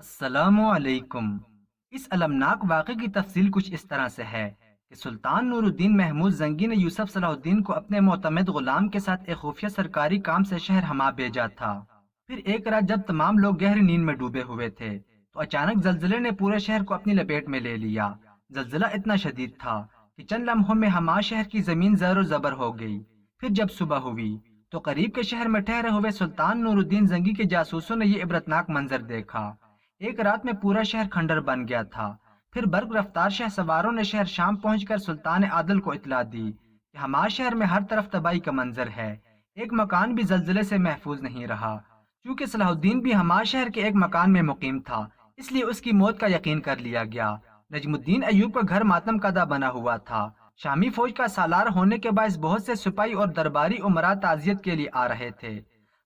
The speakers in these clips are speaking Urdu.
السلام علیکم۔ اس المناک واقعے کی تفصیل کچھ اس طرح سے ہے کہ سلطان نور الدین محمود زنگی نے یوسف صلاح الدین کو اپنے معتمد غلام کے ساتھ ایک خفیہ سرکاری کام سے شہر ہما بھیجا تھا۔ پھر ایک رات جب تمام لوگ گہری نیند میں ڈوبے ہوئے تھے تو اچانک زلزلے نے پورے شہر کو اپنی لپیٹ میں لے لیا۔ زلزلہ اتنا شدید تھا کہ چند لمحوں میں ہما شہر کی زمین زر و زبر ہو گئی۔ پھر جب صبح ہوئی تو قریب کے شہر میں ٹھہرے ہوئے سلطان نور الدین زنگی کے جاسوسوں نے یہ عبرتناک منظر دیکھا۔ ایک رات میں پورا شہر کھنڈر بن گیا تھا۔ پھر برق رفتار شہ سواروں نے شہر شام پہنچ کر سلطان عادل کو اطلاع دی کہ ہمارے شہر میں ہر طرف تباہی کا منظر ہے، ایک مکان بھی زلزلے سے محفوظ نہیں رہا۔ چونکہ صلاح الدین بھی ہمارے شہر کے ایک مکان میں مقیم تھا، اس لیے اس کی موت کا یقین کر لیا گیا۔ نجم الدین ایوب کا گھر ماتم کدہ بنا ہوا تھا۔ شامی فوج کا سالار ہونے کے باعث بہت سے سپاہی اور درباری امراء تعزیت کے لیے آ رہے تھے۔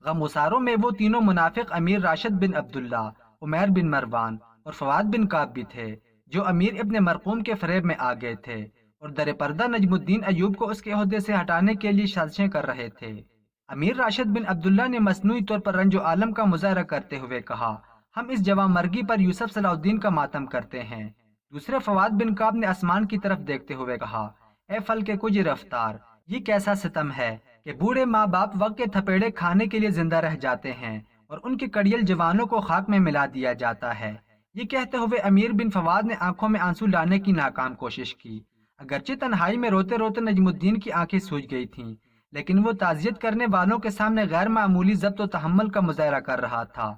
غمگساروں میں وہ تینوں منافق امیر راشد بن عبداللہ، عمیر بن مروان اور فواد بن کعب بھی تھے، جو امیر ابن مرقوم کے فریب میں آ گئے تھے اور در پردہ نجم الدین ایوب کو اس کے عہدے سے ہٹانے کے لیے سازشیں کر رہے تھے۔ امیر راشد بن عبداللہ نے مصنوعی طور پر رنج و عالم کا مظاہرہ کرتے ہوئے کہا، ہم اس جواں مرگی پر یوسف صلاح الدین کا ماتم کرتے ہیں۔ دوسرے فواد بن کعب نے آسمان کی طرف دیکھتے ہوئے کہا، اے فل کے کچھ رفتار، یہ کیسا ستم ہے کہ بوڑھے ماں باپ وقت کے تھپیڑے کھانے کے لیے زندہ رہ جاتے ہیں اور ان کے کڑیل جوانوں کو خاک میں ملا دیا جاتا ہے۔ یہ کہتے ہوئے امیر بن فواد نے آنکھوں میں آنسو لانے کی ناکام کوشش کی۔ اگرچہ تنہائی میں روتے روتے نجم الدین کی آنکھیں سوج گئی تھیں، لیکن وہ تعزیت کرنے والوں کے سامنے غیر معمولی ضبط و تحمل کا مظاہرہ کر رہا تھا۔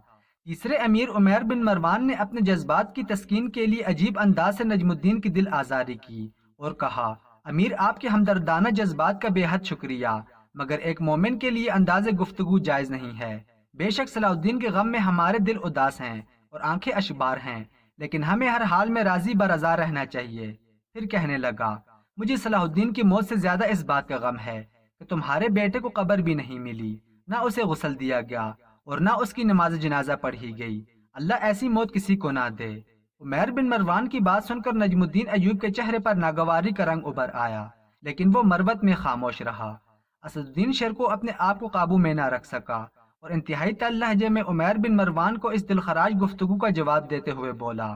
تیسرے امیر عمیر بن مروان نے اپنے جذبات کی تسکین کے لیے عجیب انداز سے نجم الدین کی دل آزاری کی اور کہا، امیر آپ کے ہمدردانہ جذبات کا بے حد شکریہ، مگر ایک مومن کے لیے انداز گفتگو جائز نہیں ہے۔ بے شک صلاح الدین کے غم میں ہمارے دل اداس ہیں اور آنکھیں اشبار ہیں، لیکن ہمیں ہر حال میں راضی برضا رہنا چاہیے۔ پھر کہنے لگا، مجھے صلاح الدین کی موت سے زیادہ اس بات کا غم ہے کہ تمہارے بیٹے کو قبر بھی نہیں ملی، نہ اسے غسل دیا گیا اور نہ اس کی نماز جنازہ پڑھی گئی۔ اللہ ایسی موت کسی کو نہ دے۔ عمیر بن مروان کی بات سن کر نجم الدین ایوب کے چہرے پر ناگواری کا رنگ ابھر آیا، لیکن وہ مروت میں خاموش رہا۔ اسد الدین شیر کو اپنے آپ کو قابو میں نہ رکھ سکا اور انتہائی تل لہجے میں عمیر بن مروان کو اس دلخراش گفتگو کا جواب دیتے ہوئے بولا،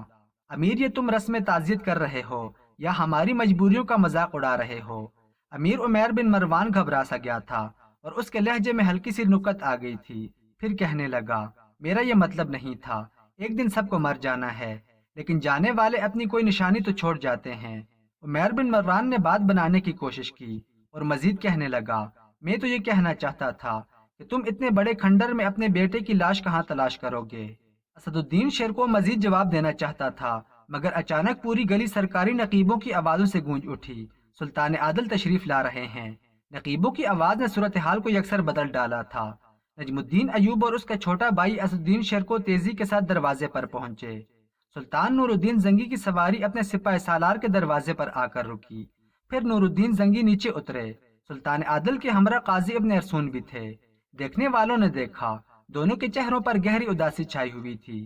امیر یہ تم رسم تعزیت کر رہے ہو یا ہماری مجبوریوں کا مذاق اڑا رہے ہو؟ امیر عمیر بن مروان گھبرا سا گیا تھا اور اس کے لہجے میں ہلکی سی نکت آ گئی تھی۔ پھر کہنے لگا، میرا یہ مطلب نہیں تھا، ایک دن سب کو مر جانا ہے، لیکن جانے والے اپنی کوئی نشانی تو چھوڑ جاتے ہیں۔ عمیر بن مروان نے بات بنانے کی کوشش کی اور مزید کہنے لگا، میں تو یہ کہنا چاہتا تھا کہ تم اتنے بڑے کھنڈر میں اپنے بیٹے کی لاش کہاں تلاش کرو گے؟ اسد الدین شیر کو مزید جواب دینا چاہتا تھا، مگر اچانک پوری گلی سرکاری نقیبوں کی آوازوں سے گونج اٹھی، سلطان عادل تشریف لا رہے ہیں۔ نقیبوں کی آواز نے صورتحال کو یکسر بدل ڈالا تھا۔ نجم الدین ایوب اور اس کا چھوٹا بھائی اسد الدین شیر کو تیزی کے ساتھ دروازے پر پہنچے۔ سلطان نور الدین زنگی کی سواری اپنے سپاہ سالار کے دروازے پر آ کر رکی۔ پھر نور الدین زنگی نیچے اترے۔ سلطان عادل کے ہمراہ قاضی ابن ارسون بھی تھے۔ دیکھنے والوں نے دیکھا، دونوں کے چہروں پر گہری اداسی چھائی ہوئی تھی۔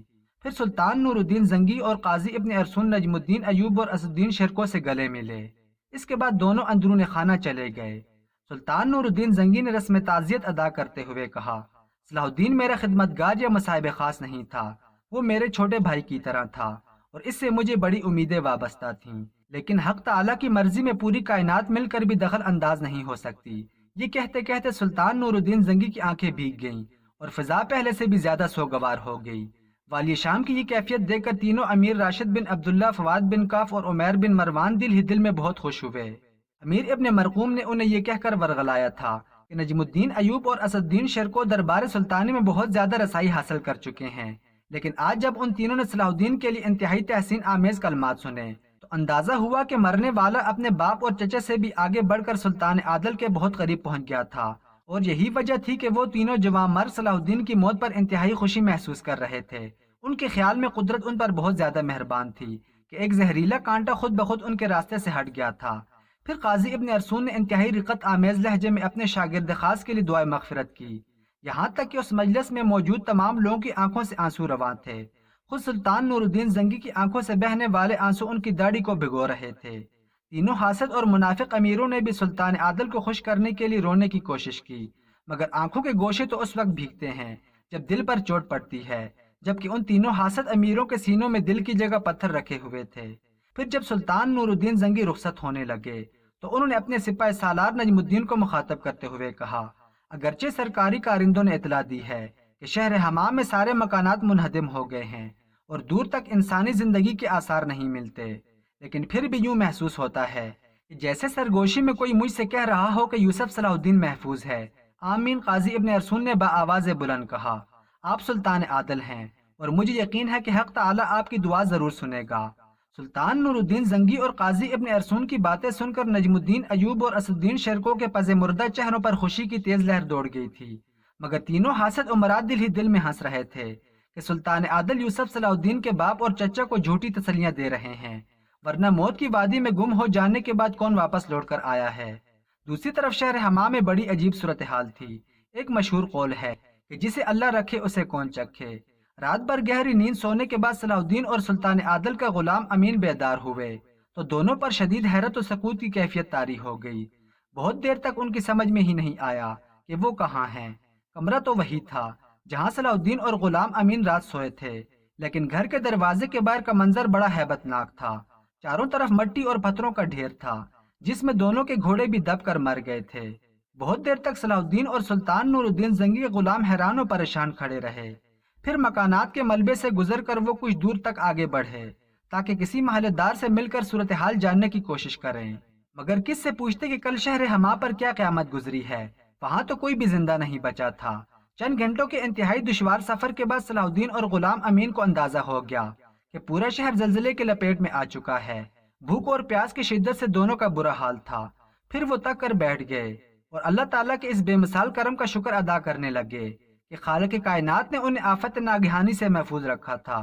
پھر سلطان نور الدین زنگی اور قاضی ابن ارسون نجم الدین ایوب اور اسد الدین شیر سے گلے ملے۔ اس کے بعد دونوں اندرون خانہ چلے گئے۔ سلطان نور الدین زنگی نے رسم تعزیت ادا کرتے ہوئے کہا، صلاح الدین میرا خدمتگار یا مصاحب خاص نہیں تھا، وہ میرے چھوٹے بھائی کی طرح تھا اور اس سے مجھے بڑی امیدیں وابستہ تھیں، لیکن حق تعالیٰ کی مرضی میں پوری کائنات مل کر بھی دخل انداز نہیں ہو سکتی۔ یہ کہتے کہتے سلطان نور الدین زنگی کی آنکھیں بھیگ گئیں اور فضا پہلے سے بھی زیادہ سوگوار ہو گئی۔ والی شام کی یہ کیفیت دیکھ کر تینوں امیر راشد بن عبداللہ، فواد بن کاف اور عمیر بن مروان دل ہی دل میں بہت خوش ہوئے۔ امیر ابن مرقوم نے انہیں یہ کہہ کر ورغلایا تھا کہ نجم الدین ایوب اور اسد الدین شیر کو دربار سلطانی میں بہت زیادہ رسائی حاصل کر چکے ہیں، لیکن آج جب ان تینوں نے صلاح الدین کے لیے انتہائی تحسین آمیز کلمات سنے تو اندازہ ہوا کہ مرنے والا اپنے باپ اور چچا سے بھی آگے بڑھ کر سلطان عادل کے بہت قریب پہنچ گیا تھا، اور یہی وجہ تھی کہ وہ تینوں جوان مرد صلاح الدین کی موت پر انتہائی خوشی محسوس کر رہے تھے۔ ان کے خیال میں قدرت ان پر بہت زیادہ مہربان تھی کہ ایک زہریلا کانٹا خود بخود ان کے راستے سے ہٹ گیا تھا۔ پھر قاضی ابن ارسون نے انتہائی رقت آمیز لہجے میں اپنے شاگرد خاص کے لیے دعائے مغفرت کی، یہاں تک کہ اس مجلس میں موجود تمام لوگوں کی آنکھوں سے آنسو رواں تھے۔ خود سلطان نور الدین زنگی کی آنکھوں سے بہنے والے آنسو ان کی داڑھی کو بھگو رہے تھے۔ تینوں حاسد اور منافق امیروں نے بھی سلطان عادل کو خوش کرنے کے لیے رونے کی کوشش کی، مگر آنکھوں کے گوشے تو اس وقت بھیگتے ہیں جب دل پر چوٹ پڑتی ہے، جبکہ ان تینوں حاسد امیروں کے سینوں میں دل کی جگہ پتھر رکھے ہوئے تھے۔ پھر جب سلطان نور الدین زنگی رخصت ہونے لگے تو انہوں نے اپنے سپاہ سالار نجم الدین کو مخاطب کرتے ہوئے کہا، اگرچہ سرکاری کارندوں نے اطلاع دی ہے کہ شہر حمام میں سارے مکانات منہدم ہو گئے ہیں اور دور تک انسانی زندگی کے آثار نہیں ملتے، لیکن پھر بھی یوں محسوس ہوتا ہے کہ جیسے سرگوشی میں کوئی مجھ سے کہہ رہا ہو کہ یوسف صلاح الدین محفوظ ہے۔ آمین۔ قاضی ابن ارسون نے بآواز بلند کہا، آپ سلطان عادل ہیں اور مجھے یقین ہے کہ حق تعالیٰ آپ کی دعا ضرور سنے گا۔ سلطان نور الدین زنگی اور قاضی ابن ارسون کی باتیں سن کر نجم الدین ایوب اور اسد الدین شرکو کے پز مردہ چہروں پر خوشی کی تیز لہر دوڑ گئی تھی، مگر تینوں حاسد امراء دل ہی دل میں ہنس رہے تھے کہ سلطان عادل یوسف صلاح الدین کے باپ اور چچا کو جھوٹی تسلیاں دے رہے ہیں، ورنہ موت کی وادی میں گم ہو جانے کے بعد کون واپس لوٹ کر آیا ہے۔ دوسری طرف شہر حمام میں بڑی عجیب صورتحال تھی۔ ایک مشہور قول ہے کہ جسے اللہ رکھے اسے کون چکھے۔ رات بھر گہری نیند سونے کے بعد صلاح الدین اور سلطان عادل کا غلام امین بیدار ہوئے تو دونوں پر شدید حیرت و سکوت کی کیفیت طاری ہو گئی۔ بہت دیر تک ان کی سمجھ میں ہی نہیں آیا کہ وہ کہاں ہیں۔ کمرہ تو وہی تھا جہاں صلاح الدین اور غلام امین رات سوئے تھے، لیکن گھر کے دروازے کے باہر کا منظر بڑا ہیبت ناک تھا۔ چاروں طرف مٹی اور پتھروں کا ڈھیر تھا جس میں دونوں کے گھوڑے بھی دب کر مر گئے تھے۔ بہت دیر تک صلاح الدین اور سلطان نور الدین زنگی کے غلام حیران و پریشان کھڑے رہے۔ پھر مکانات کے ملبے سے گزر کر وہ کچھ دور تک آگے بڑھے تاکہ کسی محلے دار سے مل کر صورتحال جاننے کی کوشش کریں، مگر کس سے پوچھتے کہ کل شہر حما پر کیا قیامت گزری ہے۔ وہاں تو کوئی بھی زندہ نہیں بچا تھا۔ چند گھنٹوں کے انتہائی دشوار سفر کے بعد صلاح الدین اور غلام امین کو اندازہ ہو گیا کہ پورا شہر زلزلے کے لپیٹ میں آ چکا ہے۔ بھوک اور پیاس کی شدت سے دونوں کا برا حال تھا۔ پھر وہ تک کر بیٹھ گئے اور اللہ تعالیٰ کے اس بے مثال کرم کا شکر ادا کرنے لگے کہ خالق کائنات نے انہیں آفت ناگہانی سے محفوظ رکھا تھا۔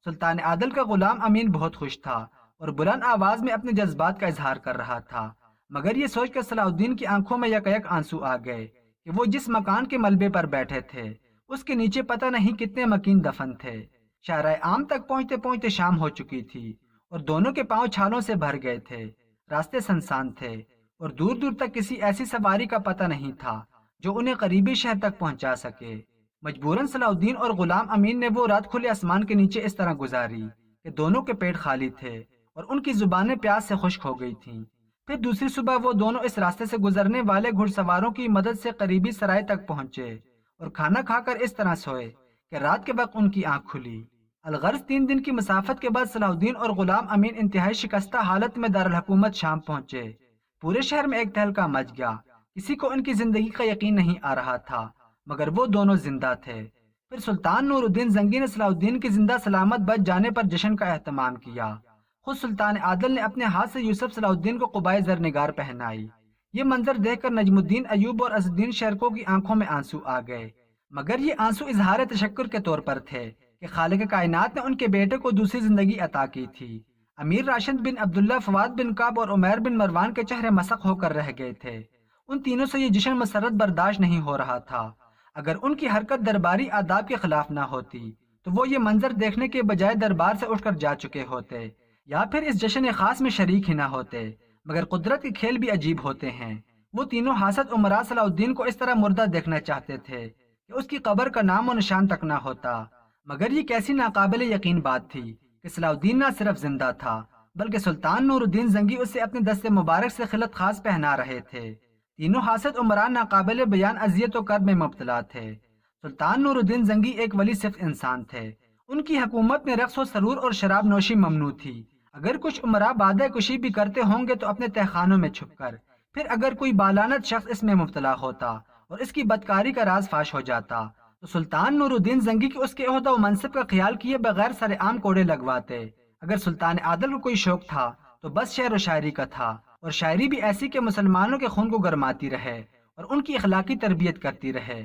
سلطان عادل کا غلام امین بہت خوش تھا اور بلند آواز میں اپنے جذبات کا اظہار کر رہا تھا، مگر یہ سوچ کر صلاح الدین کی آنکھوں میں یکایک آنسو آ گئے کہ وہ جس مکان کے ملبے پر بیٹھے تھے اس کے نیچے پتہ نہیں کتنے مکین دفن تھے۔ شاہراہ عام تک پہنچتے پہنچتے شام ہو چکی تھی اور دونوں کے پاؤں چھالوں سے بھر گئے تھے۔ راستے سنسان تھے اور دور دور تک کسی ایسی سواری کا پتہ نہیں تھا جو انہیں قریبی شہر تک پہنچا سکے۔ مجبوراً صلاح الدین اور غلام امین نے وہ رات کھلے آسمان کے نیچے اس طرح گزاری کہ دونوں کے پیٹ خالی تھے اور ان کی زبانیں پیاس سے خشک ہو گئی تھیں۔ پھر دوسری صبح وہ دونوں اس راستے سے گزرنے والے گھڑ سواروں کی مدد سے قریبی سرائے تک پہنچے اور کھانا کھا کر اس طرح سوئے کہ رات کے وقت ان کی آنکھ کھلی۔ الغرض 3 دن کی مسافت کے بعد صلاح الدین اور غلام امین انتہائی شکستہ حالت میں دارالحکومت شام پہنچے۔ پورے شہر میں ایک تہلکہ مچ گیا، کسی کو ان کی زندگی کا یقین نہیں آ رہا تھا، مگر وہ دونوں زندہ تھے۔ پھر سلطان نور الدین زنگی نے صلاح الدین کی زندہ سلامت بچ جانے پر جشن کا اہتمام کیا۔ خود سلطان عادل نے اپنے ہاتھ سے یوسف صلاح الدین کو قبائے زرنگار پہنائی۔ یہ منظر دیکھ کر نجم الدین ایوب اور اسد الدین شرکو کی آنکھوں میں آنسو آ گئے، مگر یہ آنسو اظہار تشکر کے طور پر تھے کہ خالق کائنات نے ان کے بیٹے کو دوسری زندگی عطا کی تھی۔ امیر راشد بن عبداللہ، فواد بن کعب اور عمیر بن مروان کے چہرے مسخ ہو کر رہ گئے تھے۔ ان تینوں سے یہ جشن مسرت برداشت نہیں ہو رہا تھا۔ اگر ان کی حرکت درباری آداب کے خلاف نہ ہوتی تو وہ یہ منظر دیکھنے کے بجائے دربار سے اٹھ کر جا چکے ہوتے یا پھر اس جشن خاص میں شریک ہی نہ ہوتے، مگر قدرت کے کھیل بھی عجیب ہوتے ہیں۔ وہ تینوں حاسد امراء صلاح الدین کو اس طرح مردہ دیکھنا چاہتے تھے کہ اس کی قبر کا نام و نشان تک نہ ہوتا، مگر یہ کیسی ناقابل یقین بات تھی کہ صلاح الدین نہ صرف زندہ تھا بلکہ سلطان نور الدین زنگی اسے اپنے دست مبارک سے خلعت خاص پہنا رہے تھے۔ تینوں حاسد عمراء ناقابل بیان اذیت و کرب میں مبتلا تھے۔ سلطان نور الدین زنگی ایک ولی صفت انسان تھے۔ ان کی حکومت میں رقص و سرور اور شراب نوشی ممنوع تھی۔ اگر کچھ عمراء بادہ کشی بھی کرتے ہوں گے تو اپنے تہخانوں میں چھپ کر، پھر اگر کوئی بالانت شخص اس میں مبتلا ہوتا اور اس کی بدکاری کا راز فاش ہو جاتا تو سلطان نور الدین زنگی کے اس کے عہدہ و منصب کا خیال کیے بغیر سر عام کوڑے لگواتے۔ اگر سلطان عادل کو کوئی شوق تھا تو بس شعر و شاعری کا تھا، اور شاعری بھی ایسی کہ مسلمانوں کے خون کو گرماتی رہے اور ان کی اخلاقی تربیت کرتی رہے۔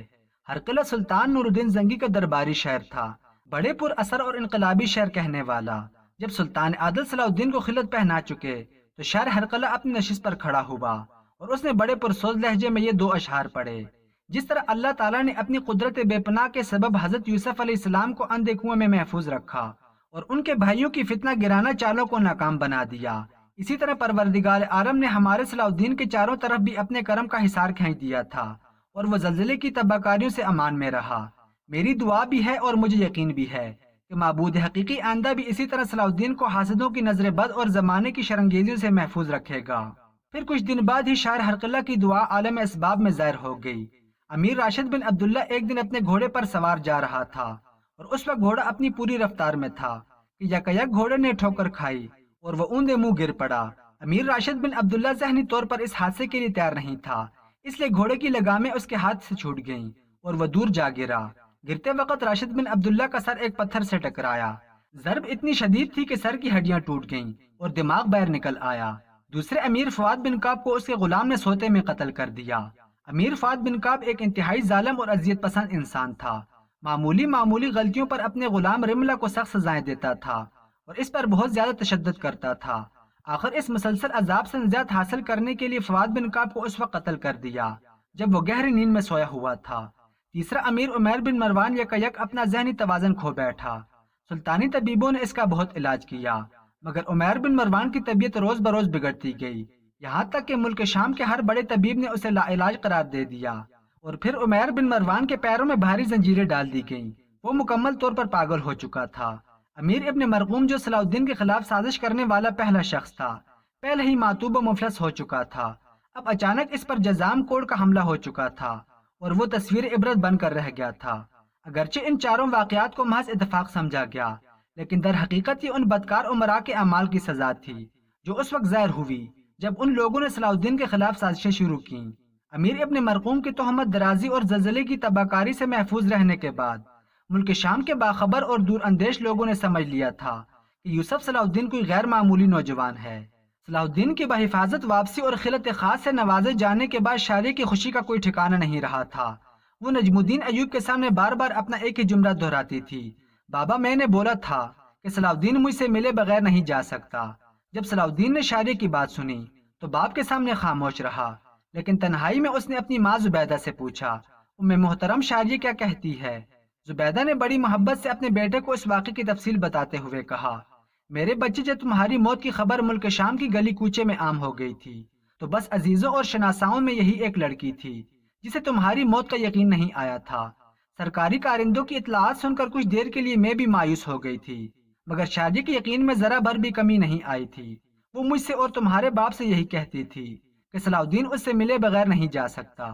ہرقلہ سلطان نور الدین زنگی کا درباری شاعر تھا، بڑے پر اثر اور انقلابی شعر کہنے والا۔ جب سلطان عادل صلاح الدین کو خلعت پہنا چکے تو شاعر ہرقلہ اپنی نشست پر کھڑا ہوا اور اس نے بڑے پرسوز لہجے میں یہ 2 اشعار پڑھے۔ جس طرح اللہ تعالیٰ نے اپنی قدرت بے پناہ کے سبب حضرت یوسف علیہ السلام کو اندھے کنویں میں محفوظ رکھا اور ان کے بھائیوں کی فتنہ گرانہ چالوں کو ناکام بنا دیا، اسی طرح پروردگار عالم نے ہمارے صلاح الدین کے چاروں طرف بھی اپنے کرم کا حصار کھینچ دیا تھا اور وہ زلزلے کی تباہ کاریوں سے امان میں رہا۔ میری دعا بھی ہے اور مجھے یقین بھی ہے کہ معبود حقیقی آئندہ بھی اسی طرح صلاح الدین کو حاسدوں کی نظر بد اور زمانے کی شرنگیزیوں سے محفوظ رکھے گا۔ پھر کچھ دن بعد ہی شاعر ہرقلہ کی دعا عالم اسباب میں ظاہر ہو گئی۔ امیر راشد بن عبداللہ ایک دن اپنے گھوڑے پر سوار جا رہا تھا اور اس وقت گھوڑا اپنی پوری رفتار میں تھا کہ یکایک گھوڑے نے ٹھوکر کھائی اور وہ اوندے منہ گر پڑا۔ امیر راشد بن عبداللہ ذہنی طور پر اس حادثے کے لیے تیار نہیں تھا، اس لیے گھوڑے کی لگامیں اس کے ہاتھ سے چھوٹ گئیں اور وہ دور جا گرا۔ گرتے وقت راشد بن عبداللہ کا سر ایک پتھر سے ٹکرایا۔ ضرب اتنی شدید تھی کہ سر کی ہڈیاں ٹوٹ گئیں اور دماغ باہر نکل آیا۔ دوسرے امیر فواد بن کعب کو اس کے غلام نے سوتے میں قتل کر دیا۔ امیر فواد بن کعب ایک انتہائی ظالم اور اذیت پسند انسان تھا۔ معمولی غلطیوں پر اپنے غلام رملہ کو سخت سزائیں دیتا تھا اور اس پر بہت زیادہ تشدد کرتا تھا۔ آخر اس مسلسل عذاب سے نجات حاصل کرنے کے لیے فواد بن کعب کو اس وقت قتل کر دیا جب وہ گہری نیند میں سویا ہوا تھا۔ تیسرا امیر عمیر بن مروان یکایک اپنا ذہنی توازن کھو بیٹھا۔ سلطانی طبیبوں نے اس کا بہت علاج کیا مگر عمیر بن مروان کی طبیعت روز بروز بگڑتی گئی، یہاں تک کہ ملک شام کے ہر بڑے طبیب نے اسے لا علاج قرار دے دیا۔ اور پھر عمیر بن مروان کے پیروں میں بھاری زنجیریں ڈال دی گئیں، وہ مکمل طور پر پاگل ہو چکا تھا۔ امیر ابن مرقوم جو صلاح الدین کے خلاف سازش کرنے والا پہلا شخص تھا، پہلے ہی معتوب و مفلس ہو چکا تھا، اب اچانک اس پر جزام کوڑ کا حملہ ہو چکا تھا اور وہ تصویر عبرت بن کر رہ گیا تھا۔ اگرچہ ان چاروں واقعات کو محض اتفاق سمجھا گیا، لیکن در حقیقت یہ ان بدکار امراء کے اعمال کی سزا تھی جو اس وقت ظاہر ہوئی جب ان لوگوں نے صلاح الدین کے خلاف سازشیں شروع کیں۔ امیر ابن مرقوم کی تہمت درازی اور زلزلے کی تباہکاری سے محفوظ رہنے کے بعد ملک شام کے باخبر اور دور اندیش لوگوں نے سمجھ لیا تھا کہ یوسف صلاح الدین کوئی غیر معمولی نوجوان ہے۔ صلاح الدین کی بحفاظت واپسی اور خلعت خاص سے نوازے جانے کے بعد شاعری کی خوشی کا کوئی ٹھکانہ نہیں رہا تھا۔ وہ نجم الدین ایوب کے سامنے بار بار اپنا ایک ہی جملہ دہراتی تھی، بابا میں نے بولا تھا کہ صلاح الدین مجھ سے ملے بغیر نہیں جا سکتا۔ جب صلاح الدین نے شاعری کی بات سنی تو باپ کے سامنے خاموش رہا، لیکن تنہائی میں اس نے اپنی ماں زبیدہ سے پوچھا، ام محترم شاعری کیا کہتی ہے؟ زبیدہ نے بڑی محبت سے اپنے بیٹے کو اس واقعے کی تفصیل بتاتے ہوئے کہا، میرے بچے جب تمہاری موت کی خبر ملک شام کی گلی کوچے میں عام ہو گئی تھی تو بس عزیزوں اور شناساؤں میں یہی ایک لڑکی تھی جسے تمہاری موت کا یقین نہیں آیا تھا۔ سرکاری کارندوں کی اطلاعات سن کر کچھ دیر کے لیے میں بھی مایوس ہو گئی تھی، مگر شادی کے یقین میں ذرا بھر بھی کمی نہیں آئی تھی۔ وہ مجھ سے اور تمہارے باپ سے یہی کہتی تھی کہ صلاح الدین اس سے ملے بغیر نہیں جا سکتا۔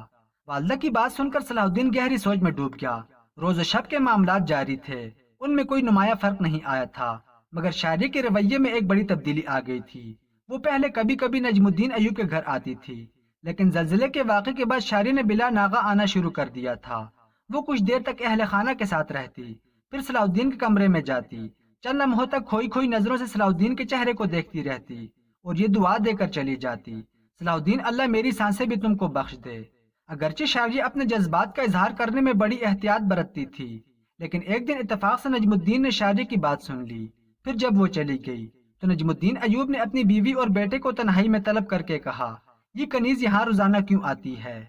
والدہ کی بات سن کر صلاح الدین گہری سوچ میں ڈوب گیا۔ روز و شب کے معاملات جاری تھے، ان میں کوئی نمایاں فرق نہیں آیا تھا، مگر شاعری کے رویے میں ایک بڑی تبدیلی آ گئی تھی۔ وہ پہلے کبھی کبھی نجم الدین ایوب کے گھر آتی تھی، لیکن زلزلے کے واقعے کے بعد شاعری نے بلا ناغہ آنا شروع کر دیا تھا۔ وہ کچھ دیر تک اہل خانہ کے ساتھ رہتی، پھر صلاح الدین کے کمرے میں جاتی، چند لمحوں تک کھوئی کھوئی نظروں سے صلاح الدین کے چہرے کو دیکھتی رہتی اور یہ دعا دے کر چلی جاتی، صلاح الدین اللہ میری سانسیں بھی تم کو بخش دے۔ اگرچہ شاعری اپنے جذبات کا اظہار کرنے میں بڑی احتیاط برتتی تھی، لیکن ایک دن اتفاق سے نجم الدین نے شاعری کی بات سن لی۔ پھر جب وہ چلی گئی تو نجم الدین ایوب نے اپنی بیوی اور بیٹے کو تنہائی میں طلب کر کے کہا، یہ کنیز یہاں روزانہ کیوں آتی ہے؟